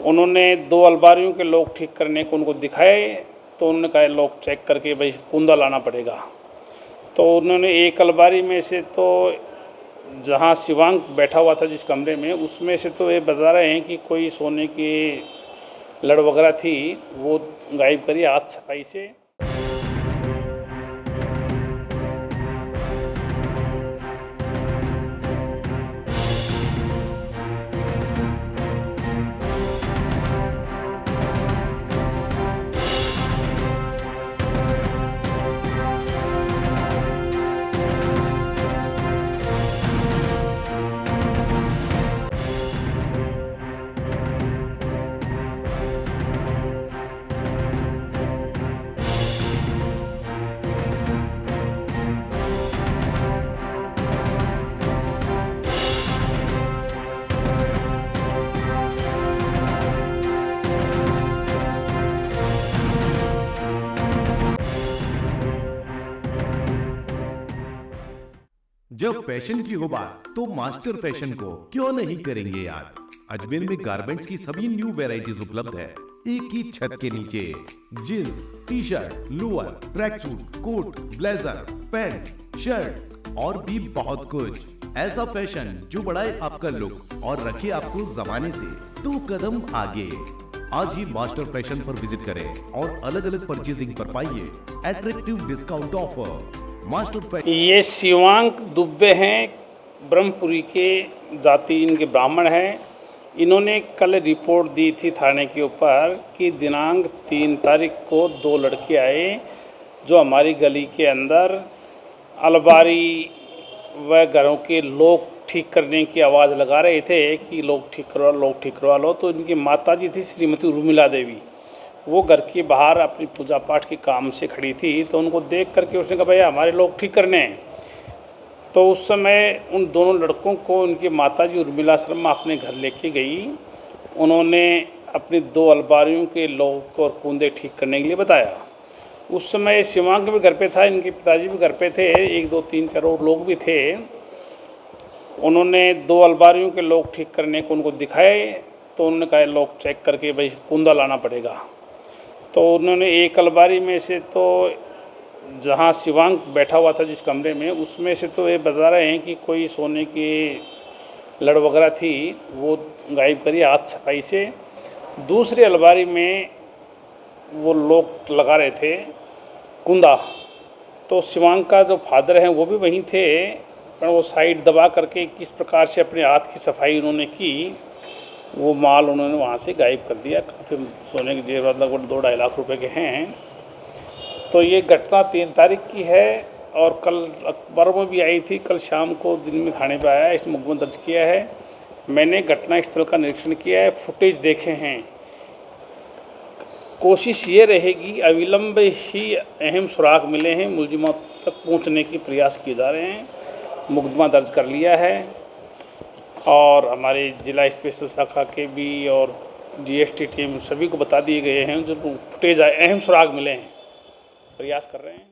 उन्होंने 2 अलमारियों के लॉक ठीक करने को उनको दिखाए, तो उन्होंने कहा लॉक चेक करके भाई कुंदा लाना पड़ेगा। तो उन्होंने एक अलमारी में से तो जहाँ शिवांक बैठा हुआ था जिस कमरे में, उसमें से तो ये बता रहे हैं कि कोई सोने की लड़ वगैरह थी, वो गायब करी हाथ सफाई से। जब फैशन की हो बात तो मास्टर फैशन को क्यों नहीं करेंगे याद। अजमेर में गारमेंट्स की सभी न्यू वैरायटीज उपलब्ध है, एक ही छत के नीचे। Jeans, T shirt, lower, track suit, coat, blazer, pant, shirt और भी बहुत कुछ। ऐसा फैशन जो बढ़ाए आपका लुक और रखे आपको जमाने से 2 कदम आगे। आज ही मास्टर फैशन पर विजिट करें और अलग अलग परचेजिंग पर पाइए attractive discount offer. Master fashion. ये शिवांक दुबे हैं, ब्रह्मपुरी के, जाति इनके ब्राह्मण हैं। इन्होंने कल रिपोर्ट दी थी थाने के ऊपर कि दिनांक 3 तारीख को 2 लड़के आए जो हमारी गली के अंदर अलमारी व घरों के लॉक ठीक करने की आवाज़ लगा रहे थे कि लॉक ठीक करवा लो। तो इनकी माता जी थी श्रीमती उर्मिला देवी, वो घर के बाहर अपनी पूजा पाठ के काम से खड़ी थी। तो उनको देख करके उसने कहा भैया हमारे लोग ठीक करने हैं। तो उस समय उन दोनों लड़कों को उनकी माताजी उर्मिला शर्मा अपने घर लेके गई। उन्होंने अपनी 2 अलमारियों के लॉक और कुंदे ठीक करने के लिए बताया। उस समय शिवांक भी घर पे था, इनके पिताजी भी घर पे थे, 1 2 3 4 और लोग भी थे। उन्होंने 2 अलमारियों के लॉक ठीक करने को उनको दिखाए, तो उन्होंने कहा लॉक चेक करके भाई कुंदा लाना पड़ेगा। तो उन्होंने एक अलमारी में से तो जहाँ शिवांक बैठा हुआ था जिस कमरे में, उसमें से तो ये बता रहे हैं कि कोई सोने की लड़ वगैरह थी, वो गायब करी हाथ सफाई से। दूसरी अलमारी में वो लॉक लगा रहे थे कुंदा। तो शिवांक का जो फादर हैं वो भी वहीं थे, पर वो साइड दबा करके किस प्रकार से अपने हाथ की सफाई उन्होंने की, वो माल उन्होंने वहाँ से गायब कर दिया। काफ़ी सोने के जेवर लगभग 2-2.5 लाख रुपए के हैं। तो ये घटना 3 तारीख की है और कल अखबारों में भी आई थी। कल शाम को दिन में थाने पे आया, इस मुकदमा दर्ज किया है। मैंने घटना स्थल का निरीक्षण किया है, फुटेज देखे हैं। कोशिश ये रहेगी अविलंब ही अहम सुराग मिले हैं, मुलजिमों तक पहुँचने की प्रयास किए जा रहे हैं। मुकदमा दर्ज कर लिया है और हमारे जिला स्पेशल शाखा के भी और जीएसटी टीम सभी को बता दिए गए हैं जो फुटेज अहम सुराग मिले हैं, प्रयास कर रहे हैं।